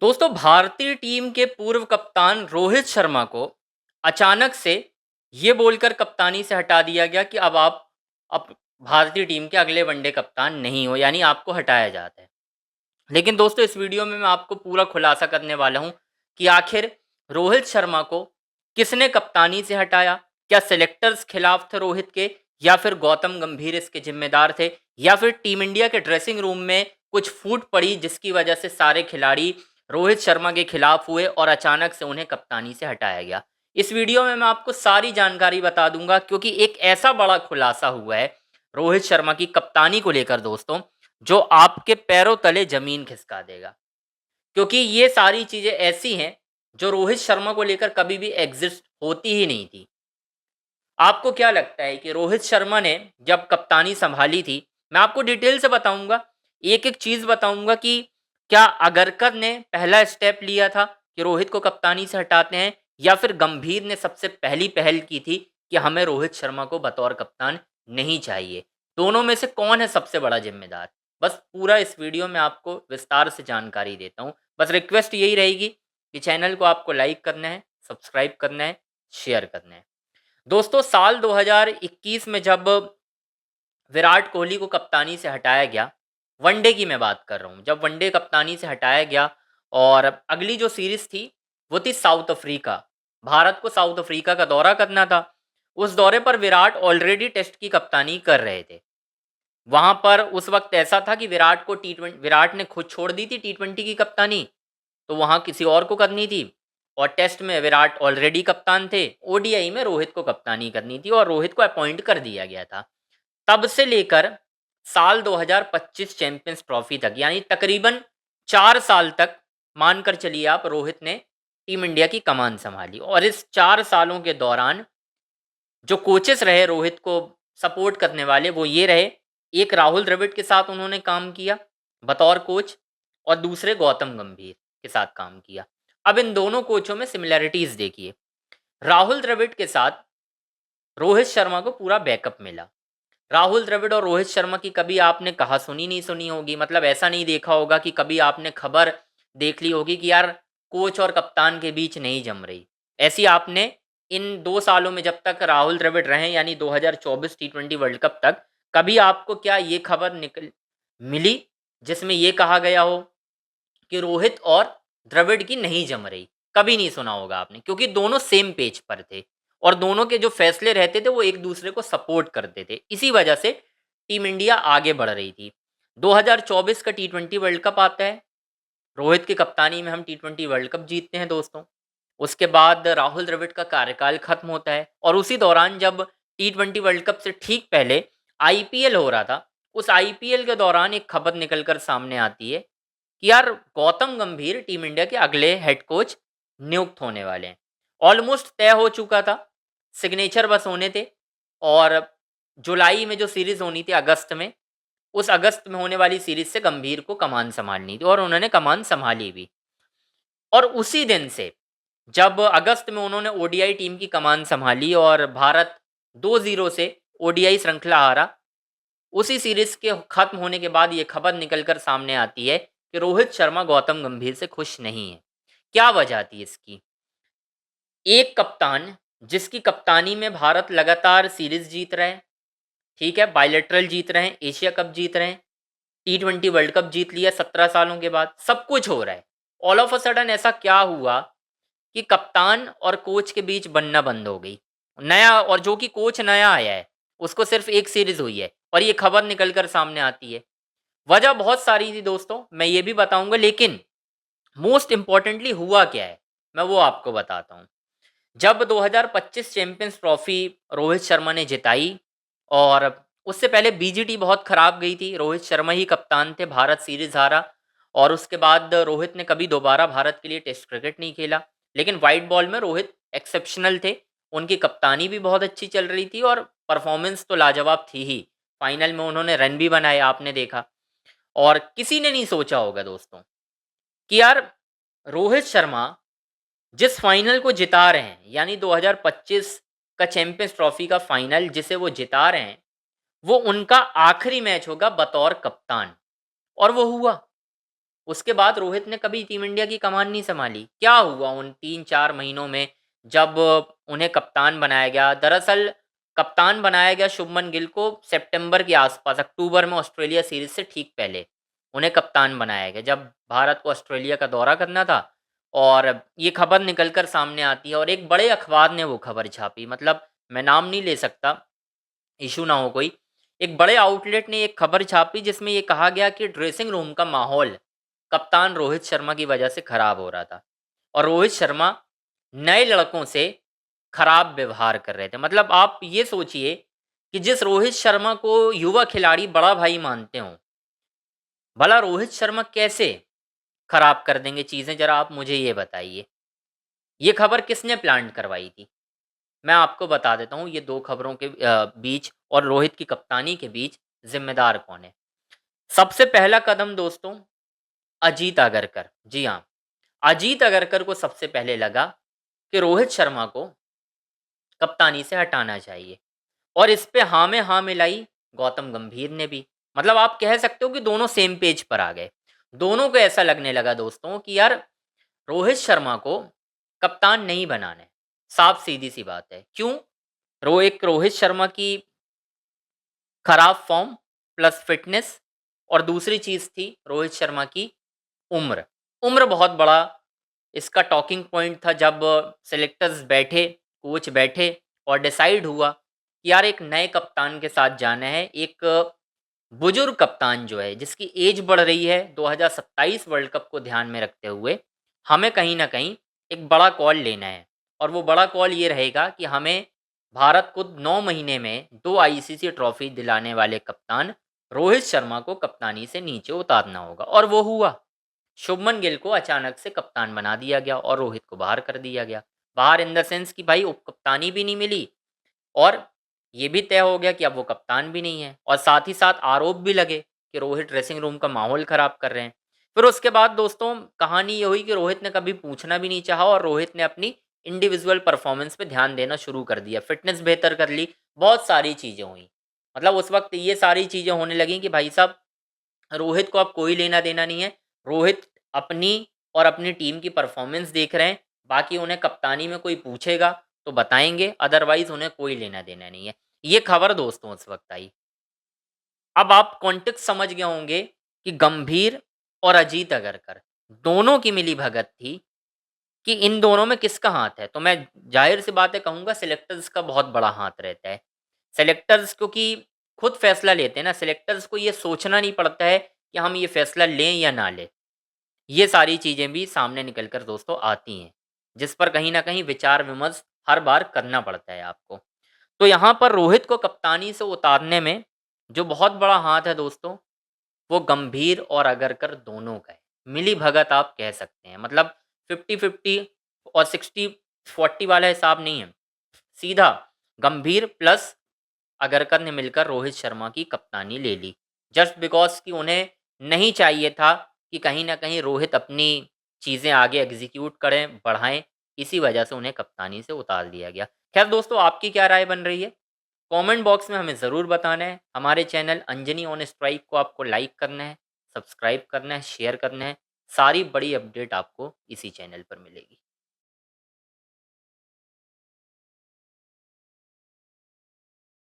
दोस्तों, भारतीय टीम के पूर्व कप्तान रोहित शर्मा को अचानक से ये बोलकर कप्तानी से हटा दिया गया कि अब भारतीय टीम के अगले वनडे कप्तान नहीं हो, यानी आपको हटाया जाता है। लेकिन दोस्तों, इस वीडियो में मैं आपको पूरा खुलासा करने वाला हूं कि आखिर रोहित शर्मा को किसने कप्तानी से हटाया। क्या सेलेक्टर्स खिलाफ थे रोहित के, या फिर गौतम गंभीर इसके जिम्मेदार थे, या फिर टीम इंडिया के ड्रेसिंग रूम में कुछ फूट पड़ी जिसकी वजह से सारे खिलाड़ी रोहित शर्मा के खिलाफ हुए और अचानक से उन्हें कप्तानी से हटाया गया। इस वीडियो में मैं आपको सारी जानकारी बता दूंगा, क्योंकि एक ऐसा बड़ा खुलासा हुआ है रोहित शर्मा की कप्तानी को लेकर दोस्तों, जो आपके पैरों तले जमीन खिसका देगा। क्योंकि ये सारी चीजें ऐसी हैं जो रोहित शर्मा को लेकर कभी भी एग्जिस्ट होती ही नहीं थी। आपको क्या लगता है कि रोहित शर्मा ने जब कप्तानी संभाली थी, मैं आपको डिटेल से बताऊंगा, एक एक चीज बताऊंगा कि क्या अगरकर ने पहला स्टेप लिया था कि रोहित को कप्तानी से हटाते हैं, या फिर गंभीर ने सबसे पहली पहल की थी कि हमें रोहित शर्मा को बतौर कप्तान नहीं चाहिए। दोनों में से कौन है सबसे बड़ा जिम्मेदार? बस पूरा इस वीडियो में आपको विस्तार से जानकारी देता हूँ। बस रिक्वेस्ट यही रहेगी कि चैनल को आपको लाइक करना है, सब्सक्राइब करना है, शेयर करना है। दोस्तों, साल 2021 में जब विराट कोहली को कप्तानी से हटाया गया, वनडे की मैं बात कर रहा हूँ, जब वनडे कप्तानी से हटाया गया और अगली जो सीरीज थी वो थी साउथ अफ्रीका। भारत को साउथ अफ्रीका का दौरा करना था। उस दौरे पर विराट ऑलरेडी टेस्ट की कप्तानी कर रहे थे। वहां पर उस वक्त ऐसा था कि विराट ने खुद छोड़ दी थी टी20 की कप्तानी, तो वहां किसी और को करनी थी। और टेस्ट में विराट ऑलरेडी कप्तान थे, ओडीआई में रोहित को कप्तानी करनी थी और रोहित को अपॉइंट कर दिया गया था। तब से लेकर साल 2025 चैंपियंस ट्रॉफी तक, यानी तकरीबन 4 साल तक मानकर चलिए आप, रोहित ने टीम इंडिया की कमान संभाली। और इस 4 सालों के दौरान जो कोचेस रहे रोहित को सपोर्ट करने वाले, वो ये रहे, एक राहुल द्रविड़ के साथ उन्होंने काम किया बतौर कोच, और दूसरे गौतम गंभीर के साथ काम किया। अब इन दोनों कोचों में सिमिलैरिटीज देखिए। राहुल द्रविड़ के साथ रोहित शर्मा को पूरा बैकअप मिला। राहुल द्रविड़ और रोहित शर्मा की कभी आपने कहा सुनी नहीं सुनी होगी, मतलब ऐसा नहीं देखा होगा कि कभी आपने खबर देख ली होगी कि यार कोच और कप्तान के बीच नहीं जम रही। ऐसी आपने इन 2 सालों में, जब तक राहुल द्रविड़ रहे, यानी 2024 टी20 वर्ल्ड कप तक, कभी आपको क्या ये खबर निकल मिली जिसमें ये कहा गया हो कि रोहित और द्रविड़ की नहीं जम रही? कभी नहीं सुना होगा आपने, क्योंकि दोनों सेम पेज पर थे और दोनों के जो फैसले रहते थे वो एक दूसरे को सपोर्ट करते थे। इसी वजह से टीम इंडिया आगे बढ़ रही थी। 2024 का टी20 वर्ल्ड कप आता है, रोहित की कप्तानी में हम टी20 वर्ल्ड कप जीतते हैं दोस्तों। उसके बाद राहुल द्रविड़ का कार्यकाल खत्म होता है और उसी दौरान जब टी20 वर्ल्ड कप से ठीक पहले आईपीएल हो रहा था, उस आईपीएल के दौरान एक खबर निकलकर सामने आती है कि यार गौतम गंभीर टीम इंडिया के अगले हेड कोच नियुक्त होने वाले हैं। ऑलमोस्ट तय हो चुका था, सिग्नेचर बस होने थे। और जुलाई में जो सीरीज होनी थी अगस्त में, उस अगस्त में होने वाली सीरीज से गंभीर को कमान संभालनी थी और उन्होंने कमान संभाली भी। और उसी दिन से, जब अगस्त में उन्होंने ओडीआई टीम की कमान संभाली और भारत 2-0 से ओडीआई श्रृंखला हारा, उसी सीरीज के खत्म होने के बाद ये खबर निकलकर सामने आती है कि रोहित शर्मा गौतम गंभीर से खुश नहीं है। क्या वजह थी इसकी? एक कप्तान जिसकी कप्तानी में भारत लगातार सीरीज जीत रहे हैं, ठीक है, बायलैटरल जीत रहे हैं, एशिया कप जीत रहे हैं, टी20 वर्ल्ड कप जीत लिया 17 सालों के बाद, सब कुछ हो रहा है। ऑल ऑफ अ सडन ऐसा क्या हुआ कि कप्तान और कोच के बीच बनना बंद हो गई? नया, और जो कि कोच नया आया है, उसको सिर्फ एक सीरीज हुई है और ये खबर निकल कर सामने आती है। वजह बहुत सारी थी दोस्तों, मैं ये भी बताऊंगा, लेकिन मोस्ट इंपॉर्टेंटली हुआ क्या है मैं वो आपको बताता हूँ। जब 2025 चैंपियंस ट्रॉफी रोहित शर्मा ने जिताई, और उससे पहले बीजीटी बहुत खराब गई थी, रोहित शर्मा ही कप्तान थे, भारत सीरीज हारा। और उसके बाद रोहित ने कभी दोबारा भारत के लिए टेस्ट क्रिकेट नहीं खेला। लेकिन वाइट बॉल में रोहित एक्सेप्शनल थे, उनकी कप्तानी भी बहुत अच्छी चल रही थी और परफॉर्मेंस तो लाजवाब थी ही। फाइनल में उन्होंने रन भी बनाए, आपने देखा। और किसी ने नहीं सोचा होगा दोस्तों कि यार रोहित शर्मा जिस फाइनल को जिता रहे हैं, यानी 2025 का चैंपियंस ट्रॉफी का फाइनल जिसे वो जिता रहे हैं, वो उनका आखिरी मैच होगा बतौर कप्तान। और वो हुआ। उसके बाद रोहित ने कभी टीम इंडिया की कमान नहीं संभाली। क्या हुआ उन 3-4 महीनों में जब उन्हें कप्तान बनाया गया? दरअसल कप्तान बनाया गया शुभमन गिल को सितंबर के आसपास, अक्टूबर में ऑस्ट्रेलिया सीरीज से ठीक पहले उन्हें कप्तान बनाया गया, जब भारत को ऑस्ट्रेलिया का दौरा करना था। और ये खबर निकल कर सामने आती है और एक बड़े अखबार ने वो खबर छापी, मतलब मैं नाम नहीं ले सकता, इशू ना हो कोई। एक बड़े आउटलेट ने एक खबर छापी जिसमें ये कहा गया कि ड्रेसिंग रूम का माहौल कप्तान रोहित शर्मा की वजह से खराब हो रहा था और रोहित शर्मा नए लड़कों से खराब व्यवहार कर रहे थे। मतलब आप ये सोचिए कि जिस रोहित शर्मा को युवा खिलाड़ी बड़ा भाई मानते हो, भला रोहित शर्मा कैसे खराब कर देंगे चीज़ें, जरा आप मुझे ये बताइए। ये खबर किसने प्लांट करवाई थी? मैं आपको बता देता हूँ ये दो खबरों के बीच और रोहित की कप्तानी के बीच जिम्मेदार कौन है। सबसे पहला कदम दोस्तों, अजीत अगरकर। जी हाँ, अजीत अगरकर को सबसे पहले लगा कि रोहित शर्मा को कप्तानी से हटाना चाहिए और इस पे हाँ में हाँ मिलाई गौतम गंभीर ने भी। मतलब आप कह सकते हो कि दोनों सेम पेज पर आ गए। दोनों को ऐसा लगने लगा दोस्तों कि यार रोहित शर्मा को कप्तान नहीं बनाना है। साफ सीधी सी बात है। क्यों? एक रोहित शर्मा की खराब फॉर्म प्लस फिटनेस, और दूसरी चीज़ थी रोहित शर्मा की उम्र। उम्र बहुत बड़ा इसका टॉकिंग पॉइंट था जब सेलेक्टर्स बैठे, कोच बैठे और डिसाइड हुआ कि यार एक नए कप्तान के साथ जाना है। एक बुजुर्ग कप्तान जो है जिसकी एज बढ़ रही है, 2027 वर्ल्ड कप को ध्यान में रखते हुए हमें कहीं ना कहीं एक बड़ा कॉल लेना है। और वो बड़ा कॉल ये रहेगा कि हमें भारत को 9 महीने में 2 आईसीसी ट्रॉफी दिलाने वाले कप्तान रोहित शर्मा को कप्तानी से नीचे उतारना होगा। और वो हुआ। शुभमन गिल को अचानक से कप्तान बना दिया गया और रोहित को बाहर कर दिया गया। बाहर इन द सेंस कि भाई उप कप्तानी भी नहीं मिली और ये भी तय हो गया कि अब वो कप्तान भी नहीं है, और साथ ही साथ आरोप भी लगे कि रोहित ड्रेसिंग रूम का माहौल खराब कर रहे हैं। फिर उसके बाद दोस्तों कहानी ये हुई कि रोहित ने कभी पूछना भी नहीं चाहा और रोहित ने अपनी इंडिविजुअल परफॉर्मेंस पे ध्यान देना शुरू कर दिया, फिटनेस बेहतर कर ली, बहुत सारी चीज़ें हुई। मतलब उस वक्त ये सारी चीज़ें होने लगी कि भाई साहब रोहित को अब कोई लेना देना नहीं है। रोहित अपनी और अपनी टीम की परफॉर्मेंस देख रहे हैं, बाकी उन्हें कप्तानी में कोई पूछेगा तो बताएंगे, अदरवाइज उन्हें कोई लेना देना नहीं है। ये खबर दोस्तों उस वक्त आई। अब आप कॉन्टेक्स्ट समझ गए होंगे कि गंभीर और अजीत अगरकर दोनों की मिली भगत थी कि इन दोनों में किसका हाथ है। तो मैं जाहिर सी बात है कहूँगा सिलेक्टर्स का बहुत बड़ा हाथ रहता है। सेलेक्टर्स क्योंकि खुद फैसला लेते हैं ना, सेलेक्टर्स को ये सोचना नहीं पड़ता है कि हम ये फैसला लें या ना लें। ये सारी चीज़ें भी सामने निकल कर दोस्तों आती हैं, जिस पर कहीं न कहीं विचार विमर्श हर बार करना पड़ता है आपको। तो यहाँ पर रोहित को कप्तानी से उतारने में जो बहुत बड़ा हाथ है दोस्तों, वो गंभीर और अगरकर दोनों का है। मिली-भगत आप कह सकते हैं। मतलब 50-50 और 60-40 वाला हिसाब नहीं है। सीधा गंभीर प्लस अगरकर ने मिलकर रोहित शर्मा की कप्तानी ले ली। जस्ट बिकॉज़ कि उन्हें नहीं चाहिए था कि कहीं न कहीं रोहित अपनी चीज़ें आगे एग्ज़ीक्यूट करें, बढ़ाएँ, इसी वजह से उन्हें कप्तानी से उतार दिया गया। ख़ैर दोस्तों आपकी क्या राय बन रही है? कमेंट बॉक्स में हमें ज़रूर बताना है। हमारे चैनल अंजनी ऑन स्ट्राइक को आपको लाइक करना है, सब्सक्राइब करना है, शेयर करना है। सारी बड़ी अपडेट आपको इसी चैनल पर मिलेगी।